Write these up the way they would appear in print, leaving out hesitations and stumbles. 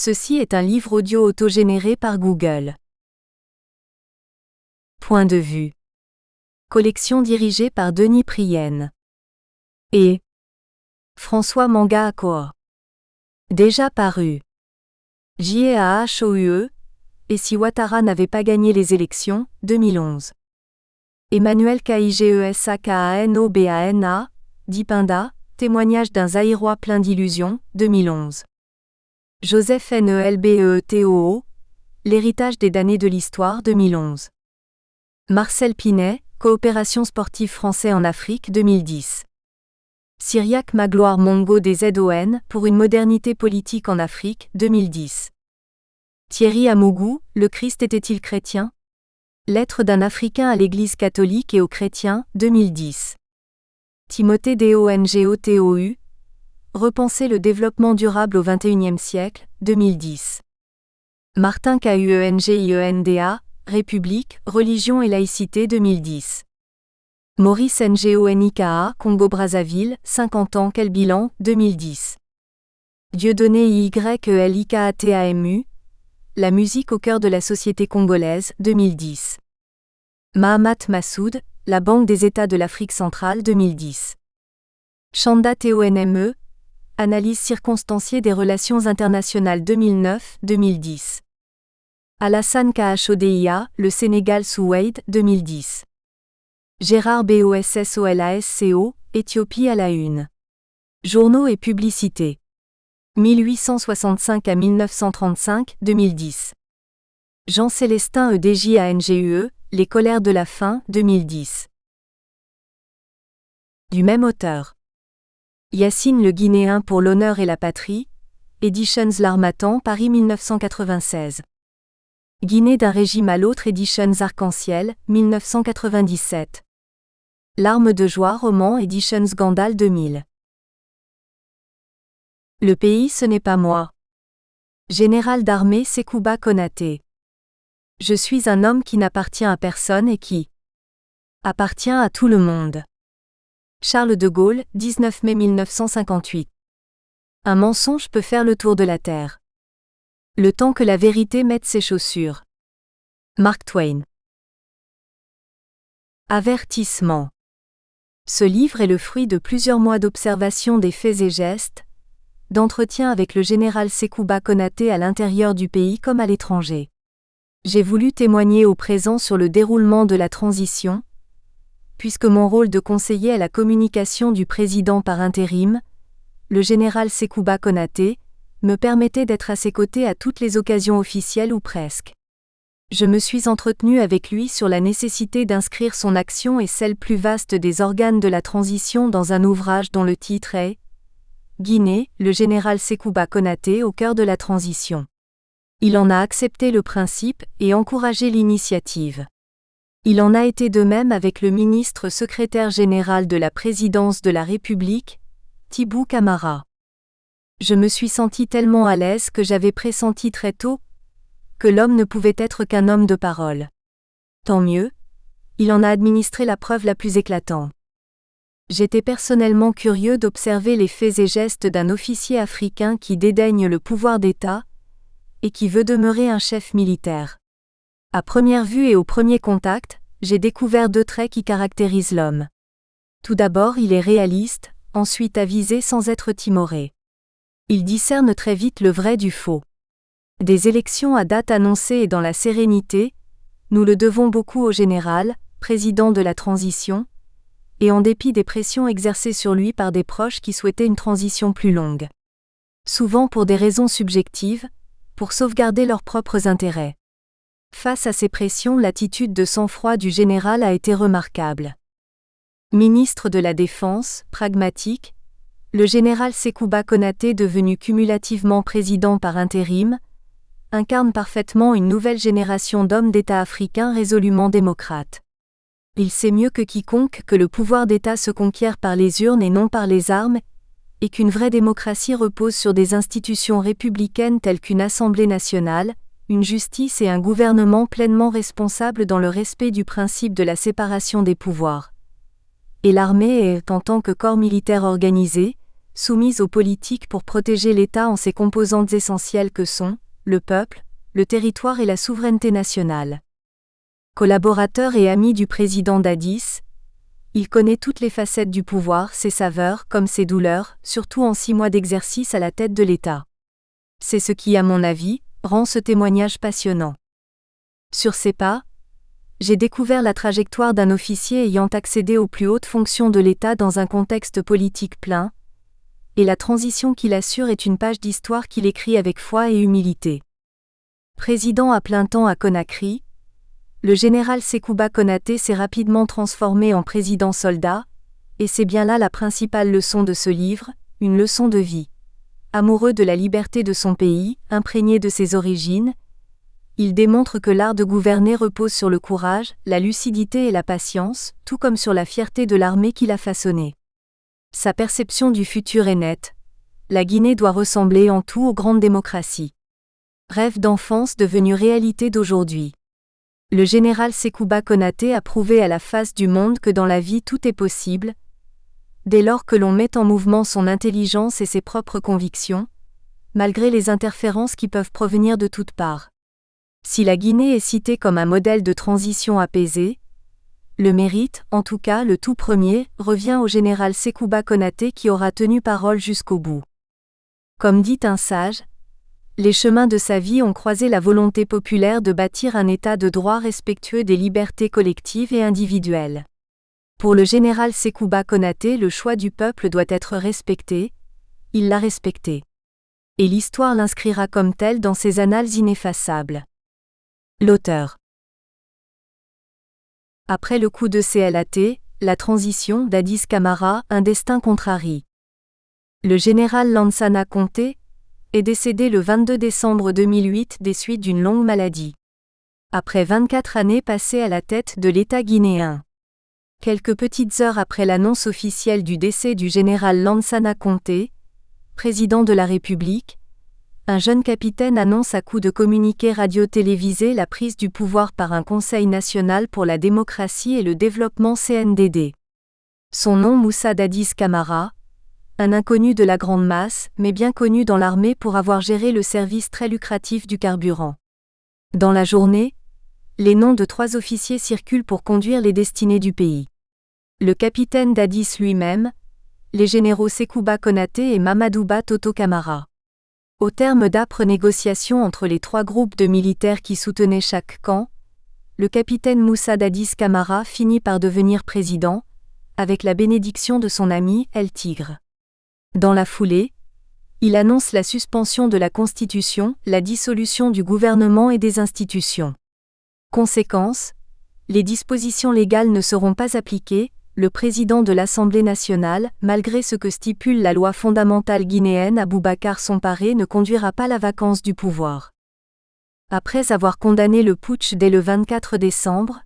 Ceci est un livre audio autogénéré par Google. Point de vue. Collection dirigée par Denis Prienne. Et François Manga Akoa. Déjà paru. JAHOUE, et si Ouattara n'avait pas gagné les élections, 2011. Emmanuel KaigesakanoBana, Dipinda, témoignage d'un Zaïrois plein d'illusions, 2011. Joseph Nelbeetoo, l'héritage des damnés de l'histoire, 2011. Marcel Pinet, coopération sportive français en Afrique, 2010. Cyriaque Magloire Mongo des ZON, pour une modernité politique en Afrique, 2010. Thierry Amougou, le Christ était-il chrétien? Lettre d'un Africain à l'Église catholique et aux chrétiens, 2010. Timothée Dongotou, Repenser le développement durable au XXIe siècle, 2010. Martin Kuengienda, République, religion et laïcité, 2010. Maurice Ngonika, Congo-Brazzaville, 50 ans, quel bilan, 2010. Dieudonné Ylikatamu, La musique au cœur de la société congolaise, 2010. Mahamat Massoud, La Banque des États de l'Afrique centrale, 2010. Chanda Tonme, Analyse circonstanciée des relations internationales 2009-2010. Alassane Kahodia, Le Sénégal sous Wade, 2010. Gérard Bossolasco, Éthiopie à la une. Journaux et publicités. 1865 à 1935, 2010. Jean-Célestin Edjangue, Les colères de la faim, 2010. Du même auteur. Yacine le Guinéen pour l'honneur et la patrie, Editions L'Harmattan, Paris 1996. Guinée d'un régime à l'autre, Editions Arc-en-Ciel, 1997. Larmes de joie, roman, Editions Gandal 2000. Le pays ce n'est pas moi. Général d'armée Sekouba Konaté. Je suis un homme qui n'appartient à personne et qui appartient à tout le monde. Charles de Gaulle, 19 mai 1958. Un mensonge peut faire le tour de la terre. Le temps que la vérité mette ses chaussures. Mark Twain. Avertissement. Ce livre est le fruit de plusieurs mois d'observation des faits et gestes, d'entretien avec le général Sekouba Konaté à l'intérieur du pays comme à l'étranger. J'ai voulu témoigner au présent sur le déroulement de la transition, puisque mon rôle de conseiller à la communication du président par intérim, le général Sekouba Konaté, me permettait d'être à ses côtés à toutes les occasions officielles ou presque. Je me suis entretenu avec lui sur la nécessité d'inscrire son action et celle plus vaste des organes de la transition dans un ouvrage dont le titre est « Guinée, le général Sekouba Konaté au cœur de la transition ». Il en a accepté le principe et encouragé l'initiative. Il en a été de même avec le ministre secrétaire général de la présidence de la République, Thibou Camara. Je me suis senti tellement à l'aise que j'avais pressenti très tôt que l'homme ne pouvait être qu'un homme de parole. Tant mieux, il en a administré la preuve la plus éclatante. J'étais personnellement curieux d'observer les faits et gestes d'un officier africain qui dédaigne le pouvoir d'État et qui veut demeurer un chef militaire. À première vue et au premier contact, j'ai découvert deux traits qui caractérisent l'homme. Tout d'abord, il est réaliste, ensuite avisé sans être timoré. Il discerne très vite le vrai du faux. Des élections à date annoncée et dans la sérénité, nous le devons beaucoup au général, président de la transition, et en dépit des pressions exercées sur lui par des proches qui souhaitaient une transition plus longue. Souvent pour des raisons subjectives, pour sauvegarder leurs propres intérêts. Face à ces pressions, l'attitude de sang-froid du général a été remarquable. Ministre de la Défense, pragmatique, le général Sekouba Konaté, devenu cumulativement président par intérim, incarne parfaitement une nouvelle génération d'hommes d'État africains résolument démocrates. Il sait mieux que quiconque que le pouvoir d'État se conquiert par les urnes et non par les armes, et qu'une vraie démocratie repose sur des institutions républicaines telles qu'une Assemblée nationale, une justice et un gouvernement pleinement responsables dans le respect du principe de la séparation des pouvoirs. Et l'armée est, en tant que corps militaire organisé, soumise aux politiques pour protéger l'État en ses composantes essentielles que sont le peuple, le territoire et la souveraineté nationale. Collaborateur et ami du président Dadis, il connaît toutes les facettes du pouvoir, ses saveurs comme ses douleurs, surtout en 6 mois d'exercice à la tête de l'État. C'est ce qui, à mon avis, rend ce témoignage passionnant. Sur ses pas, j'ai découvert la trajectoire d'un officier ayant accédé aux plus hautes fonctions de l'État dans un contexte politique plein, et la transition qu'il assure est une page d'histoire qu'il écrit avec foi et humilité. Président à plein temps à Conakry, le général Sékouba Konaté s'est rapidement transformé en président soldat, et c'est bien là la principale leçon de ce livre, une leçon de vie. Amoureux de la liberté de son pays, imprégné de ses origines, il démontre que l'art de gouverner repose sur le courage, la lucidité et la patience, tout comme sur la fierté de l'armée qu'il a façonnée. Sa perception du futur est nette. La Guinée doit ressembler en tout aux grandes démocraties. Rêve d'enfance devenu réalité d'aujourd'hui. Le général Sékouba Konaté a prouvé à la face du monde que dans la vie tout est possible, dès lors que l'on met en mouvement son intelligence et ses propres convictions, malgré les interférences qui peuvent provenir de toutes parts. Si la Guinée est citée comme un modèle de transition apaisée, le mérite, en tout cas le tout premier, revient au général Sékouba Konaté qui aura tenu parole jusqu'au bout. Comme dit un sage, les chemins de sa vie ont croisé la volonté populaire de bâtir un État de droit respectueux des libertés collectives et individuelles. Pour le général Sékouba Konaté, le choix du peuple doit être respecté, il l'a respecté. Et l'histoire l'inscrira comme tel dans ses annales ineffaçables. L'auteur. Après le coup de CLAT, la transition d'Addis Camara, un destin contrarie. Le général Lansana Conté est décédé le 22 décembre 2008 des suites d'une longue maladie. Après 24 années passées à la tête de l'État guinéen. Quelques petites heures après l'annonce officielle du décès du général Lansana Conté, président de la République, un jeune capitaine annonce à coups de communiqué radio-télévisé la prise du pouvoir par un Conseil national pour la démocratie et le développement CNDD. Son nom Moussa Dadis Camara, un inconnu de la grande masse, mais bien connu dans l'armée pour avoir géré le service très lucratif du carburant. Dans la journée, les noms de 3 officiers circulent pour conduire les destinées du pays. Le capitaine Dadis lui-même, les généraux Sékouba Konaté et Mamadouba Toto Camara. Au terme d'âpres négociations entre les 3 groupes de militaires qui soutenaient chaque camp, le capitaine Moussa Dadis Camara finit par devenir président, avec la bénédiction de son ami El Tigre. Dans la foulée, il annonce la suspension de la Constitution, la dissolution du gouvernement et des institutions. Conséquence, les dispositions légales ne seront pas appliquées, le président de l'Assemblée nationale, malgré ce que stipule la loi fondamentale guinéenne Aboubacar Somparé ne conduira pas la vacance du pouvoir. Après avoir condamné le putsch dès le 24 décembre,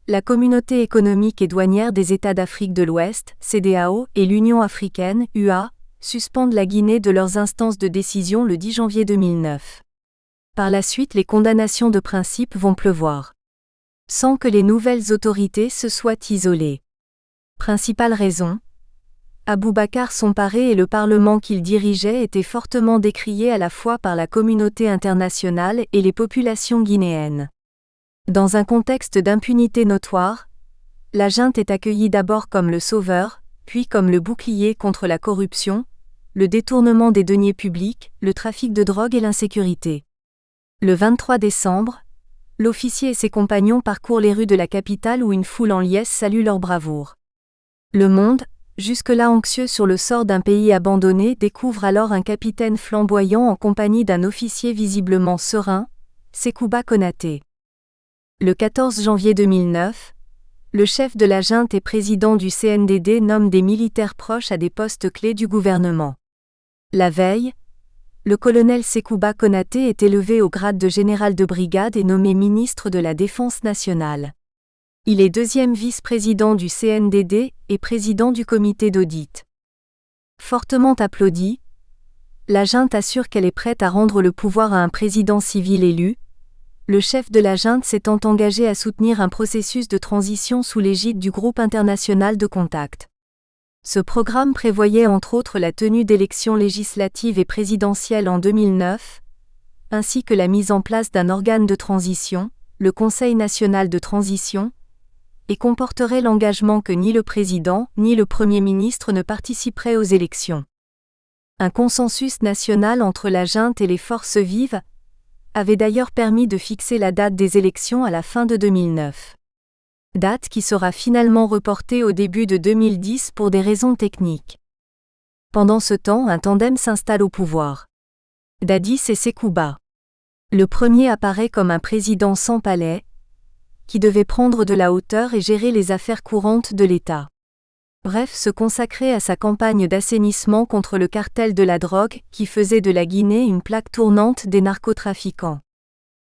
la Communauté économique et douanière des États d'Afrique de l'Ouest, CEDEAO, et l'Union africaine, UA, suspendent la Guinée de leurs instances de décision le 10 janvier 2009. Par la suite, les condamnations de principe vont pleuvoir. Sans que les nouvelles autorités se soient isolées. Principale raison, Aboubacar Somparé et le Parlement qu'il dirigeait étaient fortement décriés à la fois par la communauté internationale et les populations guinéennes. Dans un contexte d'impunité notoire, la junte est accueillie d'abord comme le sauveur, puis comme le bouclier contre la corruption, le détournement des deniers publics, le trafic de drogue et l'insécurité. Le 23 décembre, l'officier et ses compagnons parcourent les rues de la capitale où une foule en liesse salue leur bravoure. Le monde, jusque-là anxieux sur le sort d'un pays abandonné, découvre alors un capitaine flamboyant en compagnie d'un officier visiblement serein, Sékouba Konaté. Le 14 janvier 2009, le chef de la junte et président du CNDD nomme des militaires proches à des postes clés du gouvernement. La veille, le colonel Sékouba Konaté est élevé au grade de général de brigade et nommé ministre de la Défense nationale. Il est 2e vice-président du CNDD et président du comité d'audit. Fortement applaudi, la junte assure qu'elle est prête à rendre le pouvoir à un président civil élu. Le chef de la junte s'étant engagé à soutenir un processus de transition sous l'égide du groupe international de contact. Ce programme prévoyait entre autres la tenue d'élections législatives et présidentielles en 2009, ainsi que la mise en place d'un organe de transition, le Conseil national de transition, et comporterait l'engagement que ni le président ni le Premier ministre ne participeraient aux élections. Un consensus national entre la junte et les forces vives avait d'ailleurs permis de fixer la date des élections à la fin de 2009. Date qui sera finalement reportée au début de 2010 pour des raisons techniques. Pendant ce temps, un tandem s'installe au pouvoir. Dadis et Sekouba. Le premier apparaît comme un président sans palais, qui devait prendre de la hauteur et gérer les affaires courantes de l'État. Bref, se consacrer à sa campagne d'assainissement contre le cartel de la drogue qui faisait de la Guinée une plaque tournante des narcotrafiquants.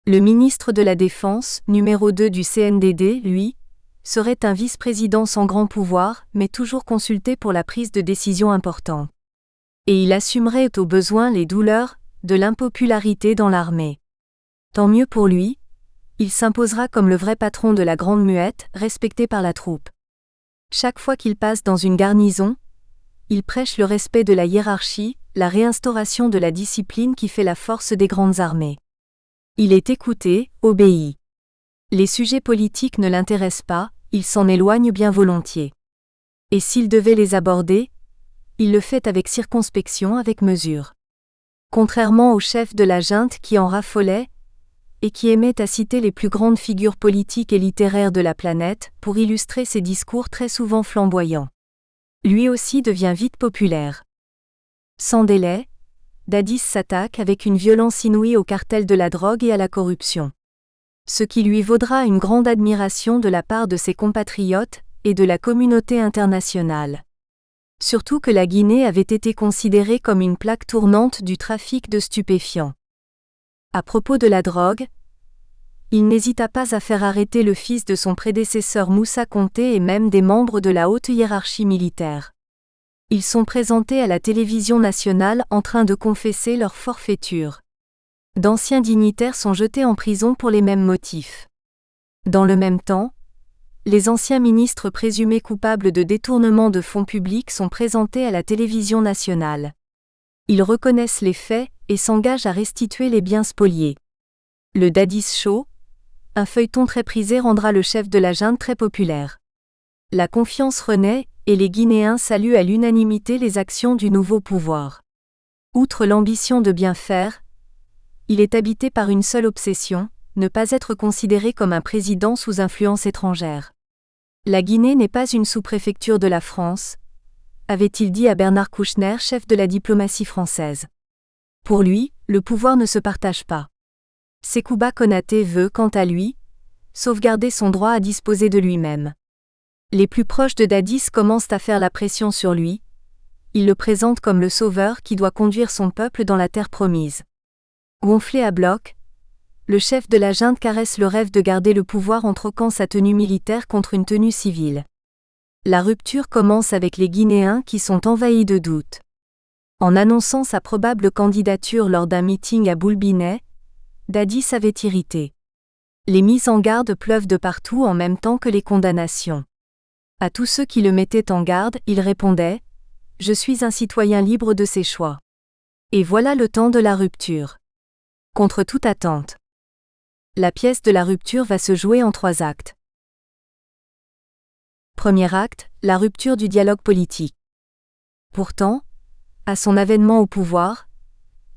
Le ministre de la Défense, numéro 2 du CNDD, lui, serait un vice-président sans grand pouvoir, mais toujours consulté pour la prise de décisions importantes. Et il assumerait au besoin les douleurs de l'impopularité dans l'armée. Tant mieux pour lui, il s'imposera comme le vrai patron de la Grande Muette, respecté par la troupe. Chaque fois qu'il passe dans une garnison, il prêche le respect de la hiérarchie, la réinstauration de la discipline qui fait la force des grandes armées. Il est écouté, obéi. Les sujets politiques ne l'intéressent pas, il s'en éloigne bien volontiers. Et s'il devait les aborder, il le fait avec circonspection, avec mesure. Contrairement au chef de la junte qui en raffolait, et qui aimait à citer les plus grandes figures politiques et littéraires de la planète pour illustrer ses discours très souvent flamboyants. Lui aussi devient vite populaire. Sans délai, Dadis s'attaque avec une violence inouïe au cartel de la drogue et à la corruption. Ce qui lui vaudra une grande admiration de la part de ses compatriotes et de la communauté internationale. Surtout que la Guinée avait été considérée comme une plaque tournante du trafic de stupéfiants. À propos de la drogue, il n'hésita pas à faire arrêter le fils de son prédécesseur Moussa Conté et même des membres de la haute hiérarchie militaire. Ils sont présentés à la télévision nationale en train de confesser leur forfaiture. D'anciens dignitaires sont jetés en prison pour les mêmes motifs. Dans le même temps, les anciens ministres présumés coupables de détournement de fonds publics sont présentés à la télévision nationale. Ils reconnaissent les faits et s'engagent à restituer les biens spoliés. Le Dadis Show, un feuilleton très prisé, rendra le chef de la junte très populaire. La confiance renaît et les Guinéens saluent à l'unanimité les actions du nouveau pouvoir. Outre l'ambition de bien faire, il est habité par une seule obsession, ne pas être considéré comme un président sous influence étrangère. La Guinée n'est pas une sous-préfecture de la France, avait-il dit à Bernard Kouchner, chef de la diplomatie française. Pour lui, le pouvoir ne se partage pas. Sekouba Konaté veut, quant à lui, sauvegarder son droit à disposer de lui-même. Les plus proches de Dadis commencent à faire la pression sur lui. Ils le présentent comme le sauveur qui doit conduire son peuple dans la terre promise. Gonflé à bloc, le chef de la junte caresse le rêve de garder le pouvoir en troquant sa tenue militaire contre une tenue civile. La rupture commence avec les Guinéens qui sont envahis de doutes. En annonçant sa probable candidature lors d'un meeting à Boulbinet, Dadis avait irrité. Les mises en garde pleuvent de partout en même temps que les condamnations. À tous ceux qui le mettaient en garde, il répondait « Je suis un citoyen libre de ses choix ». Et voilà le temps de la rupture. Contre toute attente. La pièce de la rupture va se jouer en 3 actes. Premier acte, la rupture du dialogue politique. Pourtant, à son avènement au pouvoir,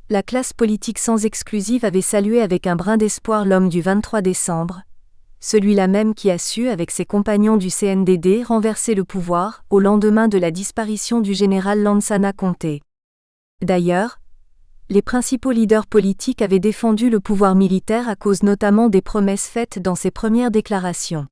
la classe politique sans exclusive avait salué avec un brin d'espoir l'homme du 23 décembre, celui-là même qui a su, avec ses compagnons du CNDD, renverser le pouvoir au lendemain de la disparition du général Lansana Conté. D'ailleurs, les principaux leaders politiques avaient défendu le pouvoir militaire à cause notamment des promesses faites dans ses premières déclarations.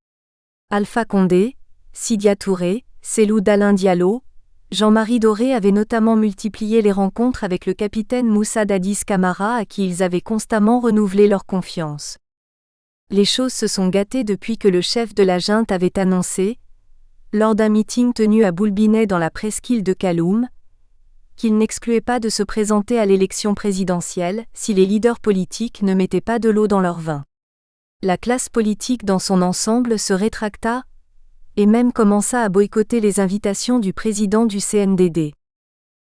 Alpha Condé, Sidia Touré, Cellou Dalein Diallo, Jean-Marie Doré avaient notamment multiplié les rencontres avec le capitaine Moussa Dadis Camara à qui ils avaient constamment renouvelé leur confiance. Les choses se sont gâtées depuis que le chef de la junte avait annoncé, lors d'un meeting tenu à Boulbinet dans la presqu'île de Kaloum, qu'il n'excluait pas de se présenter à l'élection présidentielle si les leaders politiques ne mettaient pas de l'eau dans leur vin. La classe politique dans son ensemble se rétracta, et même commença à boycotter les invitations du président du CNDD.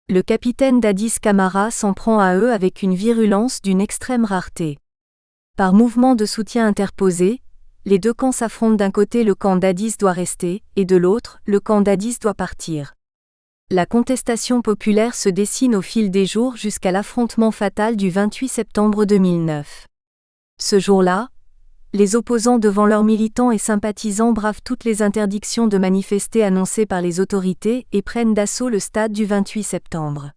Le capitaine Dadis Camara s'en prend à eux avec une virulence d'une extrême rareté. Par mouvement de soutien interposé, les deux camps s'affrontent. D'un côté le camp Dadis doit rester, et de l'autre, le camp Dadis doit partir. La contestation populaire se dessine au fil des jours jusqu'à l'affrontement fatal du 28 septembre 2009. Ce jour-là, les opposants devant leurs militants et sympathisants bravent toutes les interdictions de manifester annoncées par les autorités et prennent d'assaut le stade du 28 septembre.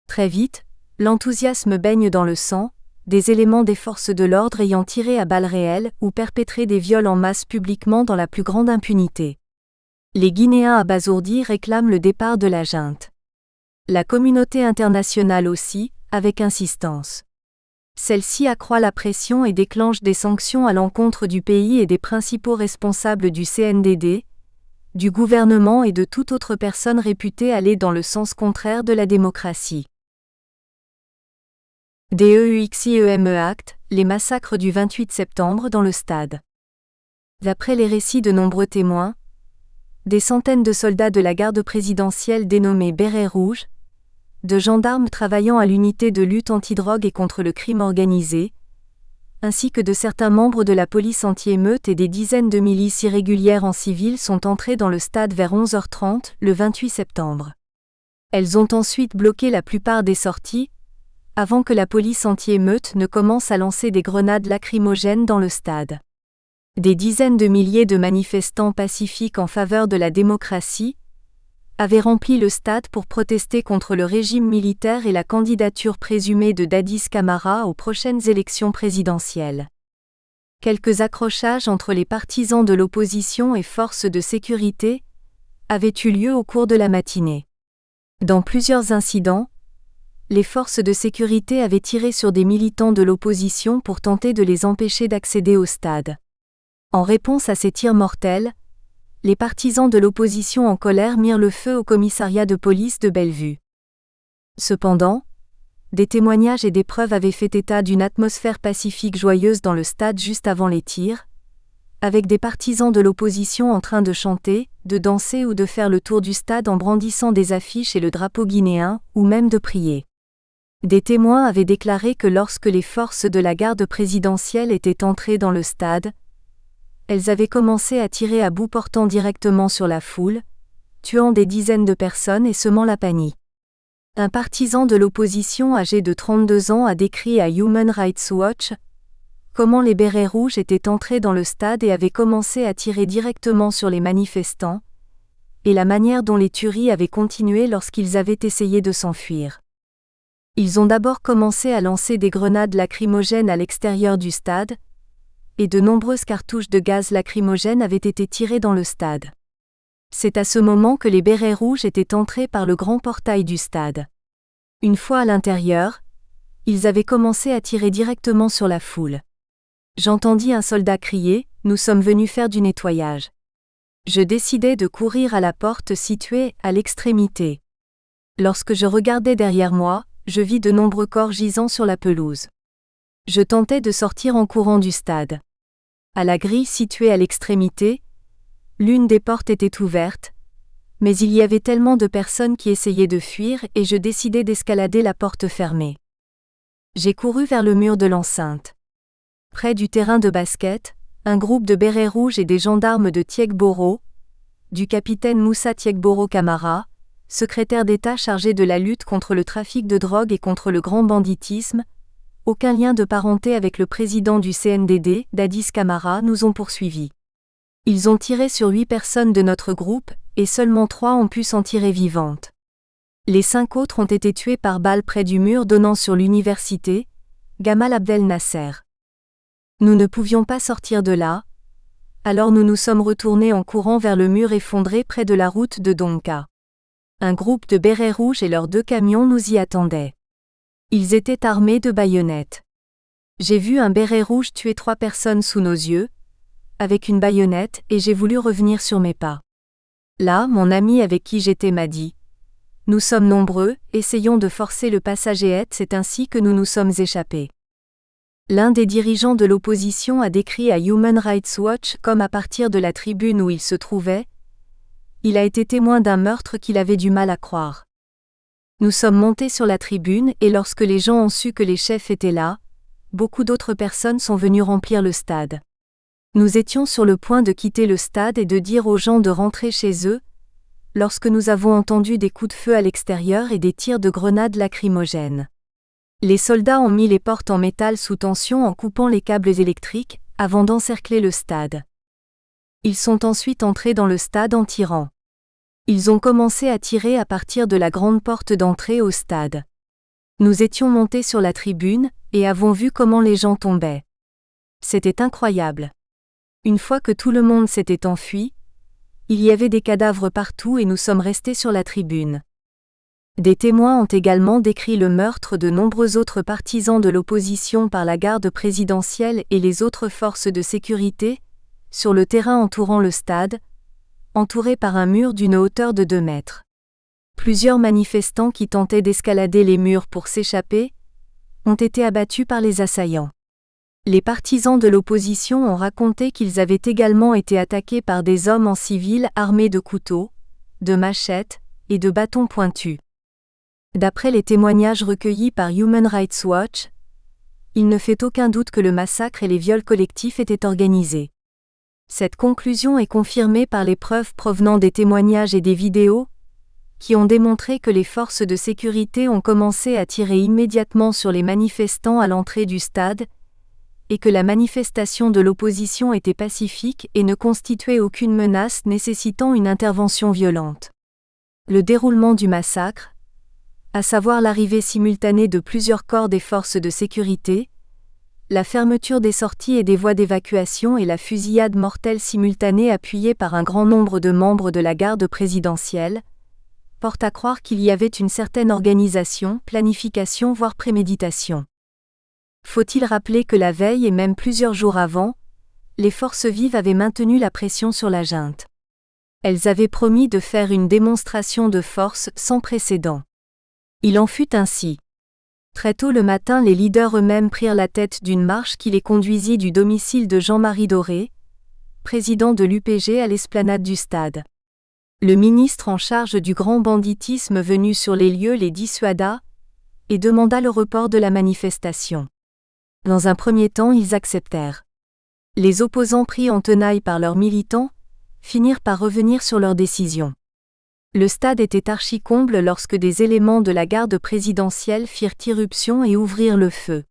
Très vite, l'enthousiasme baigne dans le sang, des éléments des forces de l'ordre ayant tiré à balles réelles ou perpétré des viols en masse publiquement dans la plus grande impunité. Les Guinéens abasourdis réclament le départ de la junte. La communauté internationale aussi, avec insistance. Celle-ci accroît la pression et déclenche des sanctions à l'encontre du pays et des principaux responsables du CNDD, du gouvernement et de toute autre personne réputée aller dans le sens contraire de la démocratie. DEUXIEME Acte, les massacres du 28 septembre dans le stade. D'après les récits de nombreux témoins, des centaines de soldats de la garde présidentielle dénommés Bérets Rouges, de gendarmes travaillant à l'unité de lutte antidrogue et contre le crime organisé, ainsi que de certains membres de la police anti-émeute et des dizaines de milices irrégulières en civil sont entrés dans le stade vers 11h30 le 28 septembre. Elles ont ensuite bloqué la plupart des sorties, avant que la police anti-émeute ne commence à lancer des grenades lacrymogènes dans le stade. Des dizaines de milliers de manifestants pacifiques en faveur de la démocratie avaient rempli le stade pour protester contre le régime militaire et la candidature présumée de Dadis Camara aux prochaines élections présidentielles. Quelques accrochages entre les partisans de l'opposition et forces de sécurité avaient eu lieu au cours de la matinée. Dans plusieurs incidents, les forces de sécurité avaient tiré sur des militants de l'opposition pour tenter de les empêcher d'accéder au stade. En réponse à ces tirs mortels, les partisans de l'opposition en colère mirent le feu au commissariat de police de Bellevue. Cependant, des témoignages et des preuves avaient fait état d'une atmosphère pacifique joyeuse dans le stade juste avant les tirs, avec des partisans de l'opposition en train de chanter, de danser ou de faire le tour du stade en brandissant des affiches et le drapeau guinéen, ou même de prier. Des témoins avaient déclaré que lorsque les forces de la garde présidentielle étaient entrées dans le stade, elles avaient commencé à tirer à bout portant directement sur la foule, tuant des dizaines de personnes et semant la panique. Un partisan de l'opposition âgé de 32 ans a décrit à Human Rights Watch comment les Bérets Rouges étaient entrés dans le stade et avaient commencé à tirer directement sur les manifestants, et la manière dont les tueries avaient continué lorsqu'ils avaient essayé de s'enfuir. Ils ont d'abord commencé à lancer des grenades lacrymogènes à l'extérieur du stade, et de nombreuses cartouches de gaz lacrymogène avaient été tirées dans le stade. C'est à ce moment que les Bérets Rouges étaient entrés par le grand portail du stade. Une fois à l'intérieur, ils avaient commencé à tirer directement sur la foule. J'entendis un soldat crier « Nous sommes venus faire du nettoyage ». Je décidai de courir à la porte située à l'extrémité. Lorsque je regardai derrière moi, je vis de nombreux corps gisant sur la pelouse. Je tentais de sortir en courant du stade. À la grille située à l'extrémité, l'une des portes était ouverte, mais il y avait tellement de personnes qui essayaient de fuir et je décidai d'escalader la porte fermée. J'ai couru vers le mur de l'enceinte. Près du terrain de basket, un groupe de Bérets Rouges et des gendarmes de Tiegboro, du capitaine Moussa Tiegboro Camara, secrétaire d'État chargé de la lutte contre le trafic de drogue et contre le grand banditisme, aucun lien de parenté avec le président du CNDD, Dadis Camara, nous ont poursuivis. Ils ont tiré sur 8 personnes de notre groupe, et seulement 3 ont pu s'en tirer vivantes. Les 5 autres ont été tués par balle près du mur donnant sur l'université, Gamal Abdel Nasser. Nous ne pouvions pas sortir de là, alors nous nous sommes retournés en courant vers le mur effondré près de la route de Donka. Un groupe de Bérets Rouges et leurs 2 camions nous y attendaient. Ils étaient armés de baïonnettes. J'ai vu un Béret Rouge tuer 3 personnes sous nos yeux, avec une baïonnette, et j'ai voulu revenir sur mes pas. Là, mon ami avec qui j'étais m'a dit « Nous sommes nombreux, essayons de forcer le passage et c'est ainsi que nous nous sommes échappés. » L'un des dirigeants de l'opposition a décrit à Human Rights Watch comme à partir de la tribune où il se trouvait, Il a été témoin d'un meurtre qu'il avait du mal à croire. Nous sommes montés sur la tribune et lorsque les gens ont su que les chefs étaient là, beaucoup d'autres personnes sont venues remplir le stade. Nous étions sur le point de quitter le stade et de dire aux gens de rentrer chez eux, lorsque nous avons entendu des coups de feu à l'extérieur et des tirs de grenades lacrymogènes. Les soldats ont mis les portes en métal sous tension en coupant les câbles électriques, avant d'encercler le stade. Ils sont ensuite entrés dans le stade en tirant. Ils ont commencé à tirer à partir de la grande porte d'entrée au stade. Nous étions montés sur la tribune, et avons vu comment les gens tombaient. C'était incroyable. Une fois que tout le monde s'était enfui, il y avait des cadavres partout et nous sommes restés sur la tribune. Des témoins ont également décrit le meurtre de nombreux autres partisans de l'opposition par la garde présidentielle et les autres forces de sécurité, sur le terrain entourant le stade, entouré par un mur d'une hauteur de 2 mètres. Plusieurs manifestants qui tentaient d'escalader les murs pour s'échapper ont été abattus par les assaillants. Les partisans de l'opposition ont raconté qu'ils avaient également été attaqués par des hommes en civil armés de couteaux, de machettes et de bâtons pointus. D'après les témoignages recueillis par Human Rights Watch, il ne fait aucun doute que le massacre et les viols collectifs étaient organisés. Cette conclusion est confirmée par les preuves provenant des témoignages et des vidéos, qui ont démontré que les forces de sécurité ont commencé à tirer immédiatement sur les manifestants à l'entrée du stade, et que la manifestation de l'opposition était pacifique et ne constituait aucune menace nécessitant une intervention violente. Le déroulement du massacre, à savoir l'arrivée simultanée de plusieurs corps des forces de sécurité, la fermeture des sorties et des voies d'évacuation et la fusillade mortelle simultanée appuyée par un grand nombre de membres de la garde présidentielle, portent à croire qu'il y avait une certaine organisation, planification voire préméditation. Faut-il rappeler que la veille et même plusieurs jours avant, les forces vives avaient maintenu la pression sur la junte. Elles avaient promis de faire une démonstration de force sans précédent. Il en fut ainsi. Très tôt le matin, les leaders eux-mêmes prirent la tête d'une marche qui les conduisit du domicile de Jean-Marie Doré, président de l'UPG à l'esplanade du stade. Le ministre en charge du grand banditisme venu sur les lieux les dissuada et demanda le report de la manifestation. Dans un premier temps, ils acceptèrent. Les opposants pris en tenaille par leurs militants finirent par revenir sur leur décision. Le stade était archi-comble lorsque des éléments de la garde présidentielle firent irruption et ouvrirent le feu.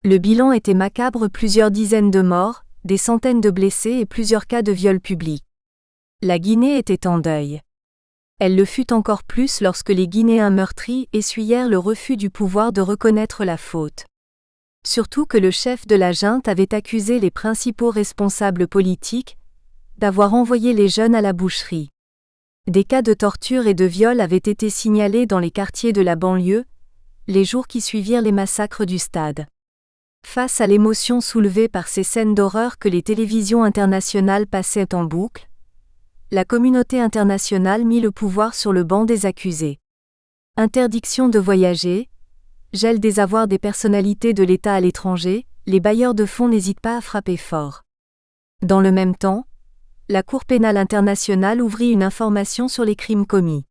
Le bilan était macabre, plusieurs dizaines de morts, des centaines de blessés et plusieurs cas de viols publics. La Guinée était en deuil. Elle le fut encore plus lorsque les Guinéens meurtris essuyèrent le refus du pouvoir de reconnaître la faute. Surtout que le chef de la junte avait accusé les principaux responsables politiques d'avoir envoyé les jeunes à la boucherie. Des cas de torture et de viol avaient été signalés dans les quartiers de la banlieue, les jours qui suivirent les massacres du stade. Face à l'émotion soulevée par ces scènes d'horreur que les télévisions internationales passaient en boucle, la communauté internationale mit le pouvoir sur le banc des accusés. Interdiction de voyager, gel des avoirs des personnalités de l'État à l'étranger, les bailleurs de fonds n'hésitent pas à frapper fort. Dans le même temps, la Cour pénale internationale ouvrit une information sur les crimes commis.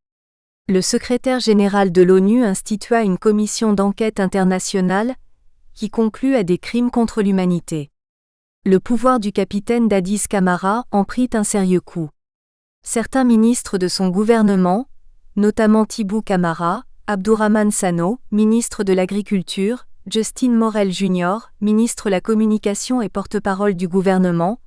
Le secrétaire général de l'ONU institua une commission d'enquête internationale qui conclut à des crimes contre l'humanité. Le pouvoir du capitaine Dadis Camara en prit un sérieux coup. Certains ministres de son gouvernement, notamment Thibou Camara, Abdourahmane Sano, ministre de l'Agriculture, Justin Morel Jr., ministre de la Communication et porte-parole du gouvernement,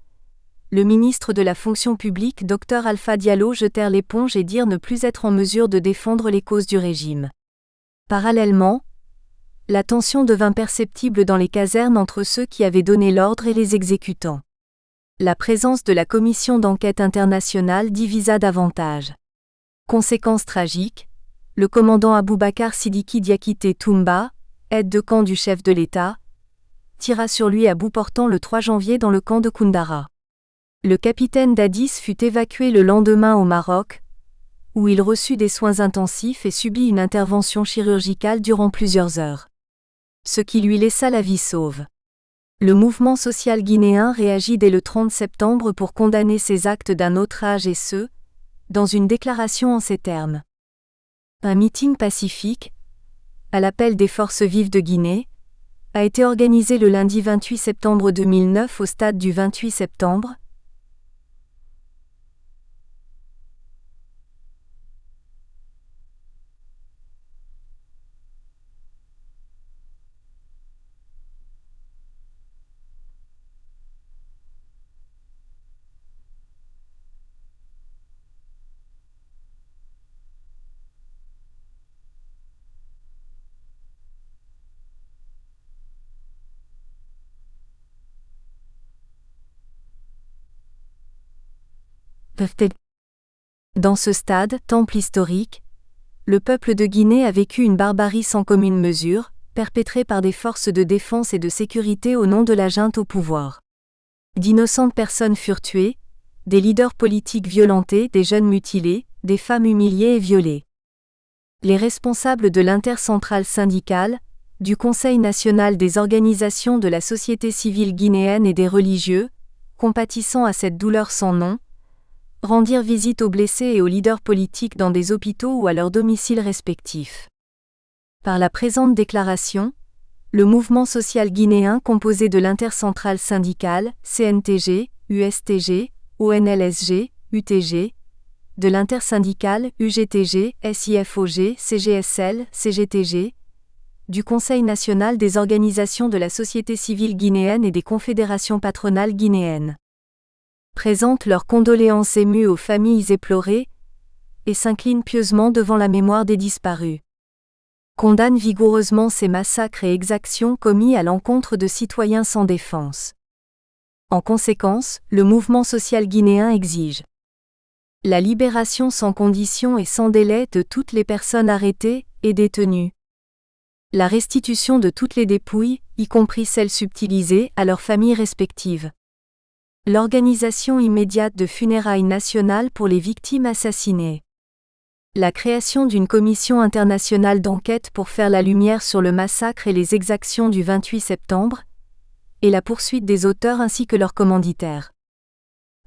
le ministre de la Fonction publique Dr Alpha Diallo jetèrent l'éponge et dirent ne plus être en mesure de défendre les causes du régime. Parallèlement, la tension devint perceptible dans les casernes entre ceux qui avaient donné l'ordre et les exécutants. La présence de la commission d'enquête internationale divisa davantage. Conséquence tragique, le commandant Aboubacar Sidiki Diakité Toumba, aide de camp du chef de l'État, tira sur lui à bout portant le 3 janvier dans le camp de Koundara. Le capitaine Dadis fut évacué le lendemain au Maroc, où il reçut des soins intensifs et subit une intervention chirurgicale durant plusieurs heures. Ce qui lui laissa la vie sauve. Le mouvement social guinéen réagit dès le 30 septembre pour condamner ces actes d'un autre âge et ceux dans une déclaration en ces termes. Un meeting pacifique, à l'appel des forces vives de Guinée, a été organisé le lundi 28 septembre 2009 au stade du 28 septembre, Dans ce stade, temple historique, le peuple de Guinée a vécu une barbarie sans commune mesure, perpétrée par des forces de défense et de sécurité au nom de la junte au pouvoir. D'innocentes personnes furent tuées, des leaders politiques violentés, des jeunes mutilés, des femmes humiliées et violées. Les responsables de l'intercentrale syndicale, du Conseil national des organisations de la société civile guinéenne et des religieux, compatissant à cette douleur sans nom, rendirent visite aux blessés et aux leaders politiques dans des hôpitaux ou à leurs domiciles respectifs. Par la présente déclaration, le mouvement social guinéen composé de l'intercentrale syndicale, CNTG, USTG, ONLSG, UTG, de l'intersyndicale, UGTG, SIFOG, CGSL, CGTG, du Conseil national des organisations de la société civile guinéenne et des confédérations patronales guinéennes, présentent leurs condoléances émues aux familles éplorées et s'inclinent pieusement devant la mémoire des disparus. Condamnent vigoureusement ces massacres et exactions commis à l'encontre de citoyens sans défense. En conséquence, le mouvement social guinéen exige la libération sans condition et sans délai de toutes les personnes arrêtées et détenues, la restitution de toutes les dépouilles, y compris celles subtilisées, à leurs familles respectives, l'organisation immédiate de funérailles nationales pour les victimes assassinées, la création d'une commission internationale d'enquête pour faire la lumière sur le massacre et les exactions du 28 septembre, et la poursuite des auteurs ainsi que leurs commanditaires,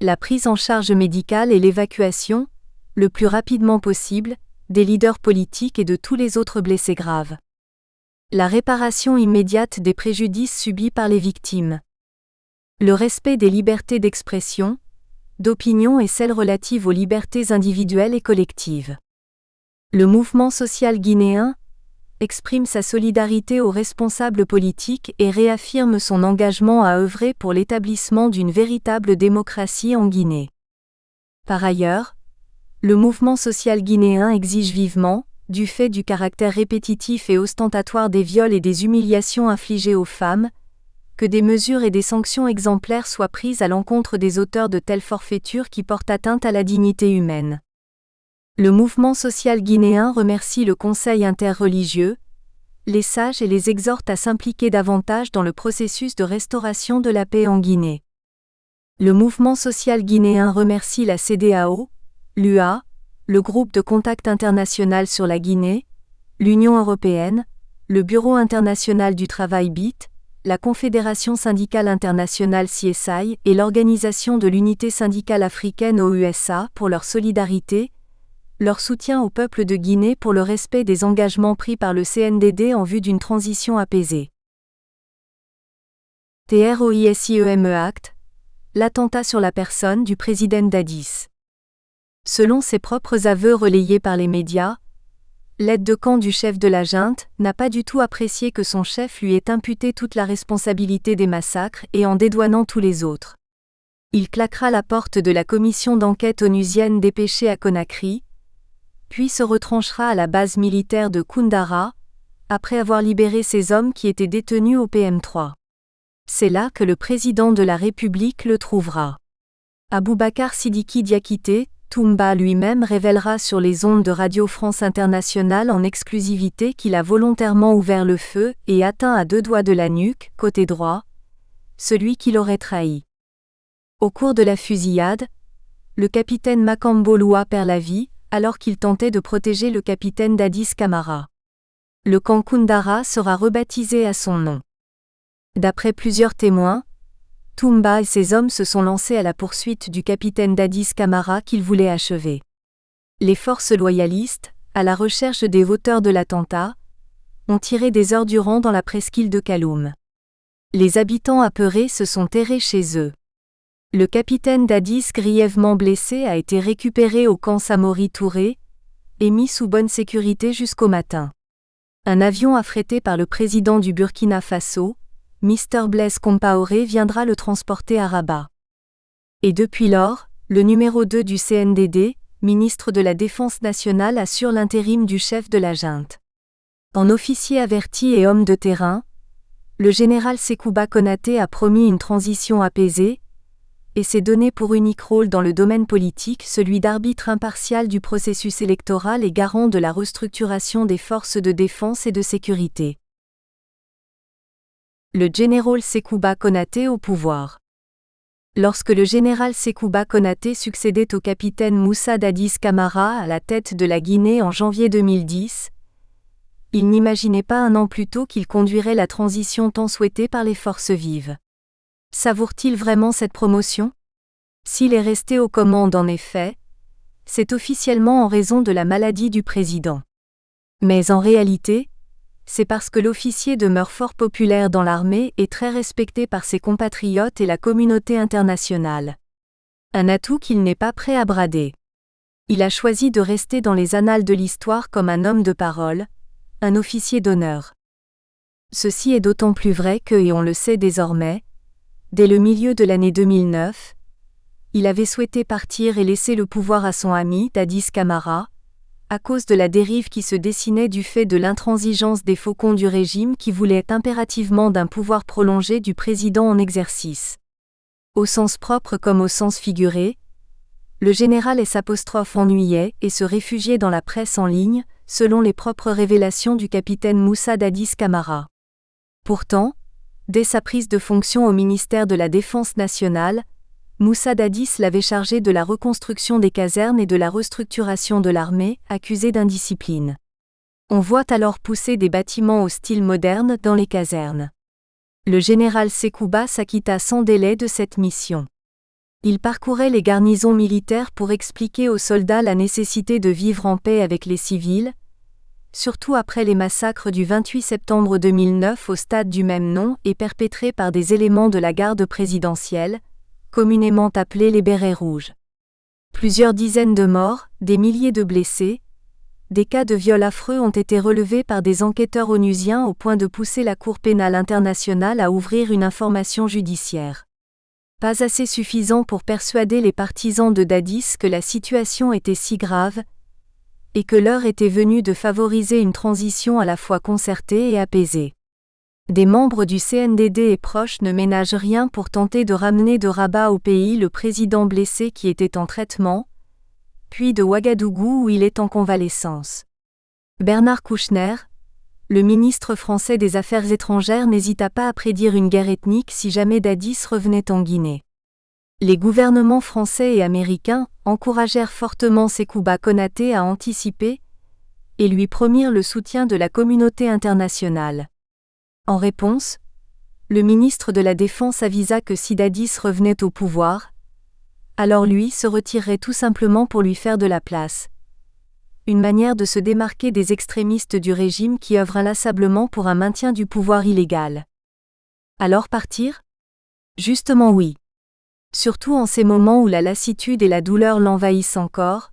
la prise en charge médicale et l'évacuation, le plus rapidement possible, des leaders politiques et de tous les autres blessés graves, la réparation immédiate des préjudices subis par les victimes, le respect des libertés d'expression, d'opinion et celles relatives aux libertés individuelles et collectives. Le mouvement social guinéen exprime sa solidarité aux responsables politiques et réaffirme son engagement à œuvrer pour l'établissement d'une véritable démocratie en Guinée. Par ailleurs, le mouvement social guinéen exige vivement, du fait du caractère répétitif et ostentatoire des viols et des humiliations infligées aux femmes, que des mesures et des sanctions exemplaires soient prises à l'encontre des auteurs de telles forfaitures qui portent atteinte à la dignité humaine. Le mouvement social guinéen remercie le Conseil interreligieux, les sages et les exhorte à s'impliquer davantage dans le processus de restauration de la paix en Guinée. Le mouvement social guinéen remercie la CEDEAO, l'UA, le groupe de contact international sur la Guinée, l'Union européenne, le Bureau international du travail BIT, la Confédération syndicale internationale CSI et l'Organisation de l'unité syndicale africaine aux USA pour leur solidarité, leur soutien au peuple de Guinée pour le respect des engagements pris par le CNDD en vue d'une transition apaisée. TROISIEME Act, l'attentat sur la personne du président Dadis. Selon ses propres aveux relayés par les médias, l'aide de camp du chef de la junte n'a pas du tout apprécié que son chef lui ait imputé toute la responsabilité des massacres et en dédouanant tous les autres. Il claquera la porte de la commission d'enquête onusienne dépêchée à Conakry, puis se retranchera à la base militaire de Koundara, après avoir libéré ces hommes qui étaient détenus au PM3. C'est là que le président de la République le trouvera. Aboubacar Sidiki Diakité, Toumba lui-même révélera sur les ondes de Radio France Internationale en exclusivité qu'il a volontairement ouvert le feu et atteint à 2 doigts de la nuque, côté droit, celui qui l'aurait trahi. Au cours de la fusillade, le capitaine Makambo Loua perd la vie, alors qu'il tentait de protéger le capitaine Dadis Camara. Le camp Koundara sera rebaptisé à son nom. D'après plusieurs témoins, Toumba et ses hommes se sont lancés à la poursuite du capitaine Dadis Camara qu'ils voulaient achever. Les forces loyalistes, à la recherche des auteurs de l'attentat, ont tiré des heures durant dans la presqu'île de Kaloum. Les habitants apeurés se sont terrés chez eux. Le capitaine Dadis, grièvement blessé, a été récupéré au camp Samori Touré et mis sous bonne sécurité jusqu'au matin. Un avion affrété par le président du Burkina Faso, Mr Blaise Compaoré, viendra le transporter à Rabat. Et depuis lors, le numéro 2 du CNDD, ministre de la Défense nationale, assure l'intérim du chef de la junte. En officier averti et homme de terrain, le général Sekouba Konaté a promis une transition apaisée et s'est donné pour unique rôle dans le domaine politique celui d'arbitre impartial du processus électoral et garant de la restructuration des forces de défense et de sécurité. Le général Sekouba Konaté au pouvoir. Lorsque le général Sekouba Konaté succédait au capitaine Moussa Dadis Camara à la tête de la Guinée en janvier 2010, il n'imaginait pas un an plus tôt qu'il conduirait la transition tant souhaitée par les forces vives. Savoure-t-il vraiment cette promotion ? S'il est resté aux commandes en effet, c'est officiellement en raison de la maladie du président. Mais en réalité, c'est parce que l'officier demeure fort populaire dans l'armée et très respecté par ses compatriotes et la communauté internationale. Un atout qu'il n'est pas prêt à brader. Il a choisi de rester dans les annales de l'histoire comme un homme de parole, un officier d'honneur. Ceci est d'autant plus vrai que, et on le sait désormais, dès le milieu de l'année 2009, il avait souhaité partir et laisser le pouvoir à son ami, Dadis Camara, à cause de la dérive qui se dessinait du fait de l'intransigeance des faucons du régime qui voulaient impérativement d'un pouvoir prolongé du président en exercice. Au sens propre comme au sens figuré, le général ennuyait et se réfugiait dans la presse en ligne, selon les propres révélations du capitaine Moussa Dadis Camara. Pourtant, dès sa prise de fonction au ministère de la Défense nationale, Moussa Dadis l'avait chargé de la reconstruction des casernes et de la restructuration de l'armée, accusé d'indiscipline. On voit alors pousser des bâtiments au style moderne dans les casernes. Le général Sekouba s'acquitta sans délai de cette mission. Il parcourait les garnisons militaires pour expliquer aux soldats la nécessité de vivre en paix avec les civils, surtout après les massacres du 28 septembre 2009 au stade du même nom et perpétrés par des éléments de la garde présidentielle, communément appelés les bérets rouges. Plusieurs dizaines de morts, des milliers de blessés, des cas de viols affreux ont été relevés par des enquêteurs onusiens au point de pousser la Cour pénale internationale à ouvrir une information judiciaire. Pas assez suffisant pour persuader les partisans de Dadis que la situation était si grave, et que l'heure était venue de favoriser une transition à la fois concertée et apaisée. Des membres du CNDD et proches ne ménagent rien pour tenter de ramener de Rabat au pays le président blessé qui était en traitement, puis de Ouagadougou où il est en convalescence. Bernard Kouchner, le ministre français des Affaires étrangères, n'hésita pas à prédire une guerre ethnique si jamais Dadis revenait en Guinée. Les gouvernements français et américains encouragèrent fortement Sekouba Konaté à anticiper et lui promirent le soutien de la communauté internationale. En réponse, le ministre de la Défense avisa que si Dadis revenait au pouvoir, alors lui se retirerait tout simplement pour lui faire de la place. Une manière de se démarquer des extrémistes du régime qui œuvrent inlassablement pour un maintien du pouvoir illégal. Alors partir ? Justement oui. Surtout en ces moments où la lassitude et la douleur l'envahissent encore,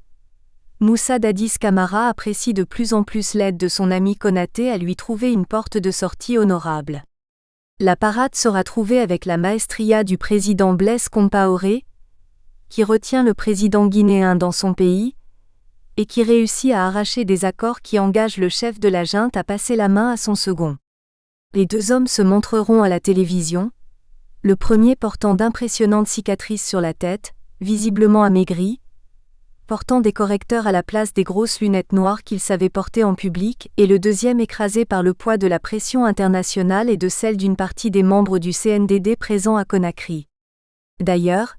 Moussa Dadis Camara apprécie de plus en plus l'aide de son ami Konaté à lui trouver une porte de sortie honorable. La parade sera trouvée avec la maestria du président Blaise Compaoré, qui retient le président guinéen dans son pays, et qui réussit à arracher des accords qui engagent le chef de la junte à passer la main à son second. Les deux hommes se montreront à la télévision, le premier portant d'impressionnantes cicatrices sur la tête, visiblement amaigri, portant des correcteurs à la place des grosses lunettes noires qu'il savait porter en public, et le deuxième écrasé par le poids de la pression internationale et de celle d'une partie des membres du CNDD présents à Conakry. D'ailleurs,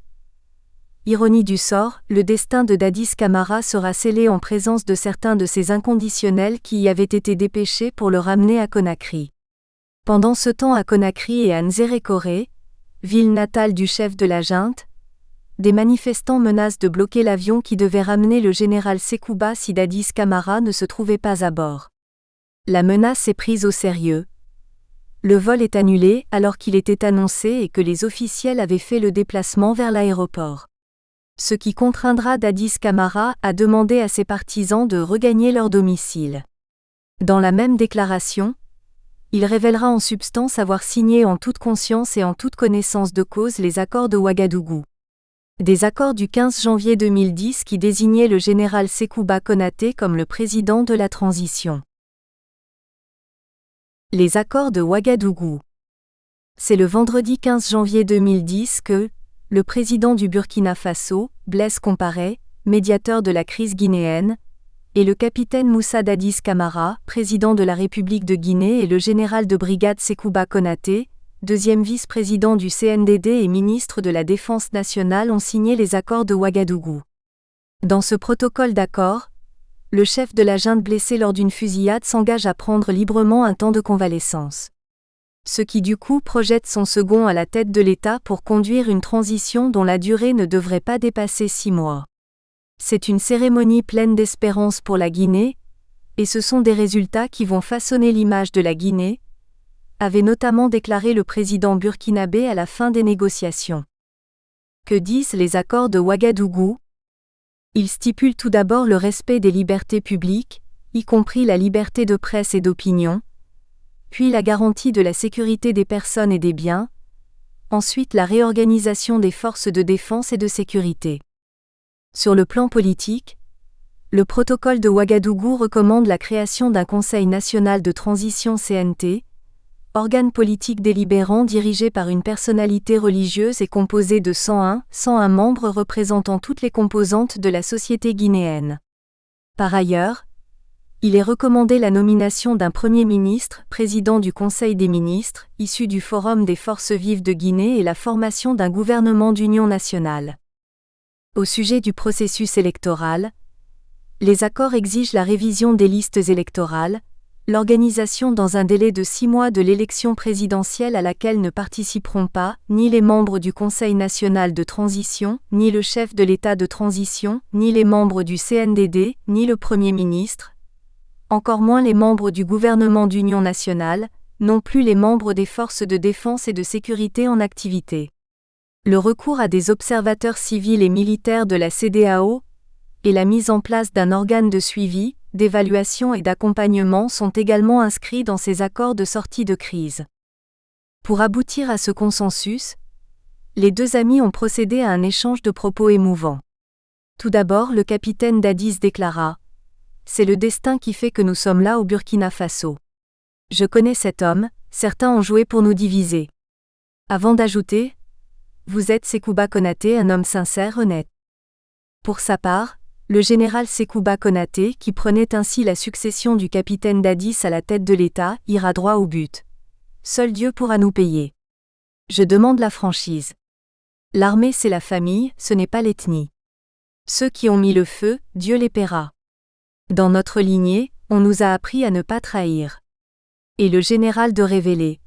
ironie du sort, le destin de Dadis Camara sera scellé en présence de certains de ses inconditionnels qui y avaient été dépêchés pour le ramener à Conakry. Pendant ce temps à Conakry et à Nzérékoré, ville natale du chef de la junte, des manifestants menacent de bloquer l'avion qui devait ramener le général Sekouba si Dadis Camara ne se trouvait pas à bord. La menace est prise au sérieux. Le vol est annulé alors qu'il était annoncé et que les officiels avaient fait le déplacement vers l'aéroport. Ce qui contraindra Dadis Camara à demander à ses partisans de regagner leur domicile. Dans la même déclaration, il révélera en substance avoir signé en toute conscience et en toute connaissance de cause les accords de Ouagadougou. Des accords du 15 janvier 2010 qui désignaient le général Sekouba Konaté comme le président de la transition. Les accords de Ouagadougou. C'est le vendredi 15 janvier 2010 que le président du Burkina Faso, Blaise Compaoré, médiateur de la crise guinéenne, et le capitaine Moussa Dadis Camara, président de la République de Guinée, et le général de brigade Sekouba Konaté, deuxième vice-président du CNDD et ministre de la Défense nationale, ont signé les accords de Ouagadougou. Dans ce protocole d'accord, le chef de la junte blessé lors d'une fusillade s'engage à prendre librement un temps de convalescence. Ce qui du coup projette son second à la tête de l'État pour conduire une transition dont la durée ne devrait pas dépasser 6 mois. C'est une cérémonie pleine d'espérance pour la Guinée, et ce sont des résultats qui vont façonner l'image de la Guinée, avait notamment déclaré le président burkinabé à la fin des négociations. Que disent les accords de Ouagadougou ? Ils stipulent tout d'abord le respect des libertés publiques, y compris la liberté de presse et d'opinion, puis la garantie de la sécurité des personnes et des biens, ensuite la réorganisation des forces de défense et de sécurité. Sur le plan politique, le protocole de Ouagadougou recommande la création d'un Conseil national de transition CNT, organe politique délibérant dirigé par une personnalité religieuse et composé de 101 membres représentant toutes les composantes de la société guinéenne. Par ailleurs, il est recommandé la nomination d'un Premier ministre, président du Conseil des ministres, issu du Forum des forces vives de Guinée et la formation d'un gouvernement d'union nationale. Au sujet du processus électoral, les accords exigent la révision des listes électorales, l'organisation dans un délai de 6 mois de l'élection présidentielle à laquelle ne participeront pas ni les membres du Conseil national de transition, ni le chef de l'État de transition, ni les membres du CNDD, ni le Premier ministre, encore moins les membres du gouvernement d'union nationale, non plus les membres des forces de défense et de sécurité en activité. Le recours à des observateurs civils et militaires de la CEDEAO et la mise en place d'un organe de suivi, d'évaluation et d'accompagnement sont également inscrits dans ces accords de sortie de crise. Pour aboutir à ce consensus, les deux amis ont procédé à un échange de propos émouvants. Tout d'abord, le capitaine Dadis déclara : « C'est le destin qui fait que nous sommes là au Burkina Faso. Je connais cet homme, certains ont joué pour nous diviser. » Avant d'ajouter : « Vous êtes Sekouba Konaté, un homme sincère, honnête. » Pour sa part, le général Sekouba Konaté, qui prenait ainsi la succession du capitaine Dadis à la tête de l'État, ira droit au but. Seul Dieu pourra nous payer. Je demande la franchise. L'armée c'est la famille, ce n'est pas l'ethnie. Ceux qui ont mis le feu, Dieu les paiera. Dans notre lignée, on nous a appris à ne pas trahir. Et le général de révéler.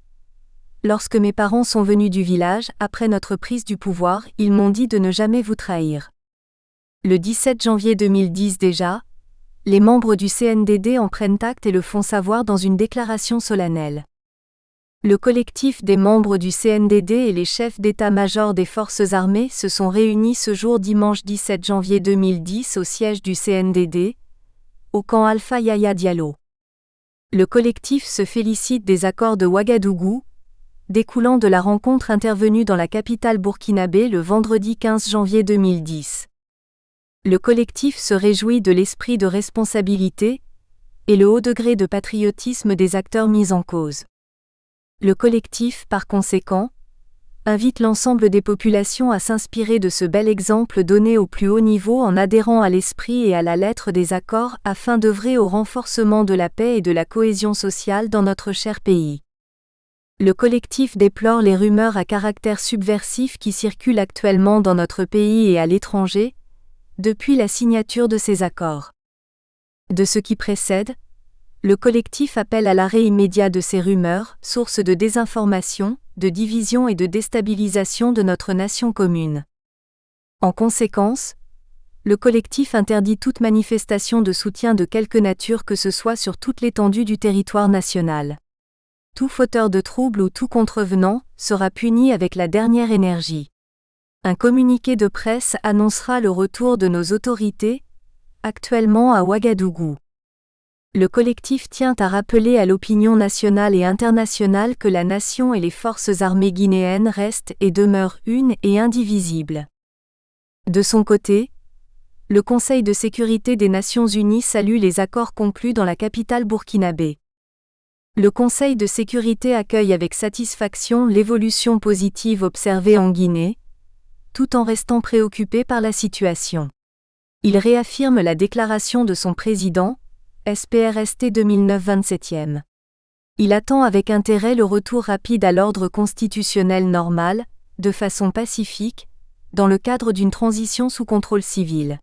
Lorsque mes parents sont venus du village, après notre prise du pouvoir, ils m'ont dit de ne jamais vous trahir. Le 17 janvier 2010 déjà, les membres du CNDD en prennent acte et le font savoir dans une déclaration solennelle. Le collectif des membres du CNDD et les chefs d'état-major des forces armées se sont réunis ce jour dimanche 17 janvier 2010 au siège du CNDD, au camp Alpha Yaya Diallo. Le collectif se félicite des accords de Ouagadougou, découlant de la rencontre intervenue dans la capitale burkinabé le vendredi 15 janvier 2010. Le collectif se réjouit de l'esprit de responsabilité et le haut degré de patriotisme des acteurs mis en cause. Le collectif, par conséquent, invite l'ensemble des populations à s'inspirer de ce bel exemple donné au plus haut niveau en adhérant à l'esprit et à la lettre des accords afin d'œuvrer au renforcement de la paix et de la cohésion sociale dans notre cher pays. Le collectif déplore les rumeurs à caractère subversif qui circulent actuellement dans notre pays et à l'étranger, depuis la signature de ces accords. De ce qui précède, le collectif appelle à l'arrêt immédiat de ces rumeurs, source de désinformation, de division et de déstabilisation de notre nation commune. En conséquence, le collectif interdit toute manifestation de soutien de quelque nature que ce soit sur toute l'étendue du territoire national. Tout fauteur de troubles ou tout contrevenant sera puni avec la dernière énergie. Un communiqué de presse annoncera le retour de nos autorités, actuellement à Ouagadougou. Le collectif tient à rappeler à l'opinion nationale et internationale que la nation et les forces armées guinéennes restent et demeurent une et indivisibles. De son côté, le Conseil de sécurité des Nations Unies salue les accords conclus dans la capitale burkinabé. Le Conseil de sécurité accueille avec satisfaction l'évolution positive observée en Guinée, tout en restant préoccupé par la situation. Il réaffirme la déclaration de son président, SPRST 2009-27e. Il attend avec intérêt le retour rapide à l'ordre constitutionnel normal, de façon pacifique, dans le cadre d'une transition sous contrôle civil.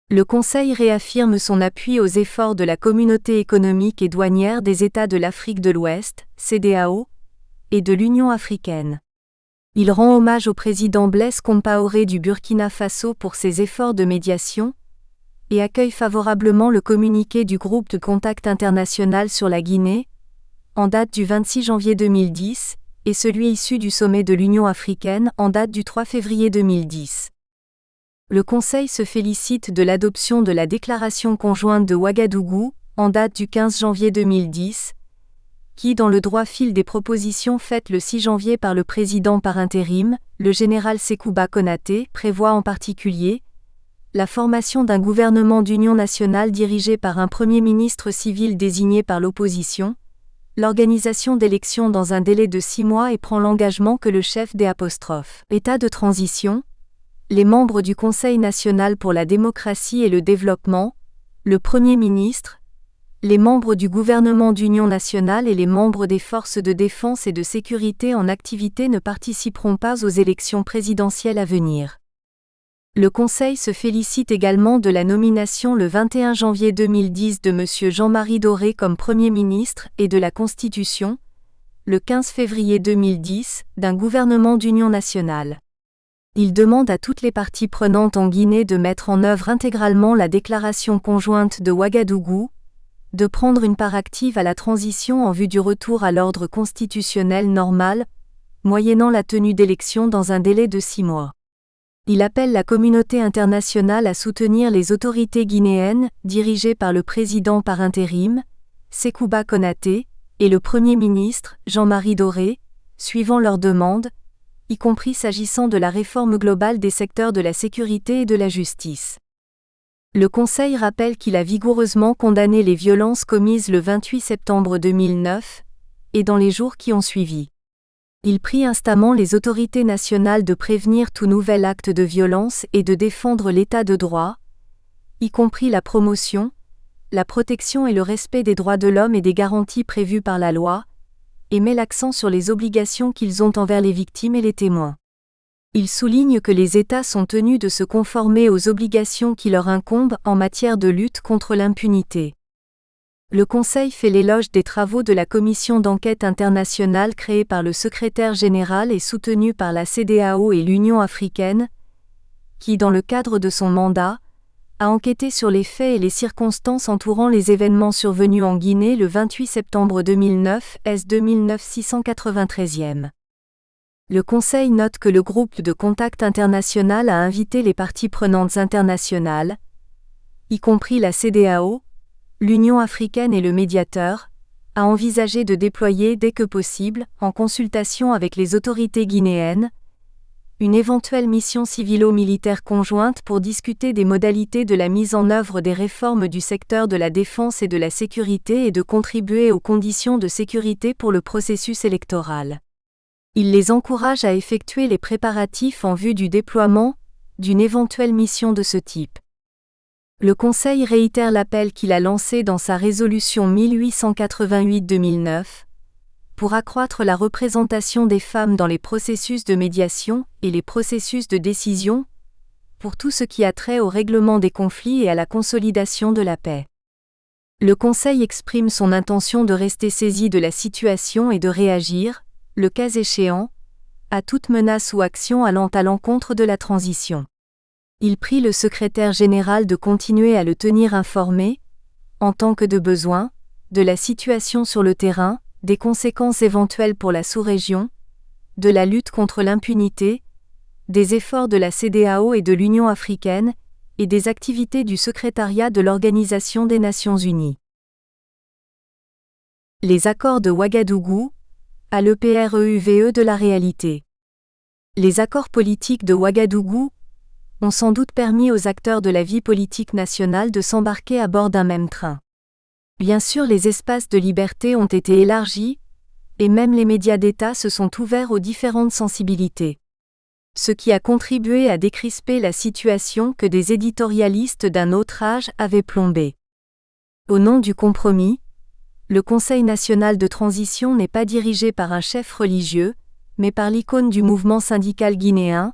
Le Conseil réaffirme son appui aux efforts de la Communauté économique et douanière des États de l'Afrique de l'Ouest, CEDEAO, et de l'Union africaine. Il rend hommage au président Blaise Compaoré du Burkina Faso pour ses efforts de médiation, et accueille favorablement le communiqué du groupe de contact international sur la Guinée, en date du 26 janvier 2010, et celui issu du sommet de l'Union africaine en date du 3 février 2010. Le Conseil se félicite de l'adoption de la déclaration conjointe de Ouagadougou, en date du 15 janvier 2010, qui, dans le droit fil des propositions faites le 6 janvier par le président par intérim, le général Sékouba Konaté, prévoit en particulier la formation d'un gouvernement d'union nationale dirigé par un Premier ministre civil désigné par l'opposition, l'organisation d'élections dans un délai de 6 mois et prend l'engagement que le chef des État de transition, les membres du Conseil national pour la démocratie et le développement, le Premier ministre, les membres du gouvernement d'union nationale et les membres des forces de défense et de sécurité en activité ne participeront pas aux élections présidentielles à venir. Le Conseil se félicite également de la nomination le 21 janvier 2010 de M. Jean-Marie Doré comme Premier ministre et de la Constitution, le 15 février 2010, d'un gouvernement d'union nationale. Il demande à toutes les parties prenantes en Guinée de mettre en œuvre intégralement la déclaration conjointe de Ouagadougou, de prendre une part active à la transition en vue du retour à l'ordre constitutionnel normal, moyennant la tenue d'élections dans un délai de 6 mois. Il appelle la communauté internationale à soutenir les autorités guinéennes, dirigées par le président par intérim, Sékouba Konaté, et le Premier ministre, Jean-Marie Doré, suivant leurs demandes, y compris s'agissant de la réforme globale des secteurs de la sécurité et de la justice. Le Conseil rappelle qu'il a vigoureusement condamné les violences commises le 28 septembre 2009, et dans les jours qui ont suivi. Il prie instamment les autorités nationales de prévenir tout nouvel acte de violence et de défendre l'état de droit, y compris la promotion, la protection et le respect des droits de l'homme et des garanties prévues par la loi, et met l'accent sur les obligations qu'ils ont envers les victimes et les témoins. Il souligne que les États sont tenus de se conformer aux obligations qui leur incombent en matière de lutte contre l'impunité. Le Conseil fait l'éloge des travaux de la commission d'enquête internationale créée par le secrétaire général et soutenue par la CEDEAO et l'Union africaine, qui, dans le cadre de son mandat, a enquêté sur les faits et les circonstances entourant les événements survenus en Guinée le 28 septembre 2009, S 2009-693e. Le Conseil note que le groupe de contact international a invité les parties prenantes internationales, y compris la CEDEAO, l'Union africaine et le médiateur, à envisager de déployer dès que possible, en consultation avec les autorités guinéennes, une éventuelle mission civilo-militaire conjointe pour discuter des modalités de la mise en œuvre des réformes du secteur de la défense et de la sécurité et de contribuer aux conditions de sécurité pour le processus électoral. Il les encourage à effectuer les préparatifs en vue du déploiement d'une éventuelle mission de ce type. Le Conseil réitère l'appel qu'il a lancé dans sa résolution 1888-2009, pour accroître la représentation des femmes dans les processus de médiation et les processus de décision, pour tout ce qui a trait au règlement des conflits et à la consolidation de la paix. Le Conseil exprime son intention de rester saisi de la situation et de réagir, le cas échéant, à toute menace ou action allant à l'encontre de la transition. Il prie le secrétaire général de continuer à le tenir informé, en tant que de besoin, de la situation sur le terrain, des conséquences éventuelles pour la sous-région, de la lutte contre l'impunité, des efforts de la CEDEAO et de l'Union africaine, et des activités du secrétariat de l'Organisation des Nations Unies. Les accords de Ouagadougou, à l'EPREUVE de la réalité. Les accords politiques de Ouagadougou ont sans doute permis aux acteurs de la vie politique nationale de s'embarquer à bord d'un même train. Bien sûr, les espaces de liberté ont été élargis, et même les médias d'État se sont ouverts aux différentes sensibilités. Ce qui a contribué à décrisper la situation que des éditorialistes d'un autre âge avaient plombée. Au nom du compromis, le Conseil national de transition n'est pas dirigé par un chef religieux, mais par l'icône du mouvement syndical guinéen,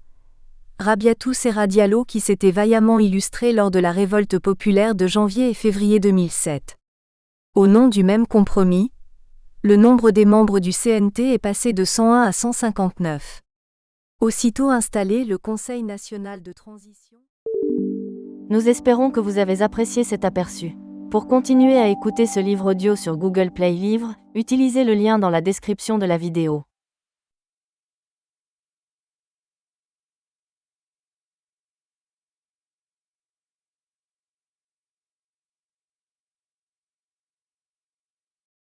Rabiatou Serra Diallo, qui s'était vaillamment illustré lors de la révolte populaire de janvier et février 2007. Au nom du même compromis, le nombre des membres du CNT est passé de 101 à 159. Aussitôt installé, le Conseil national de transition. Nous espérons que vous avez apprécié cet aperçu. Pour continuer à écouter ce livre audio sur Google Play Livres, utilisez le lien dans la description de la vidéo.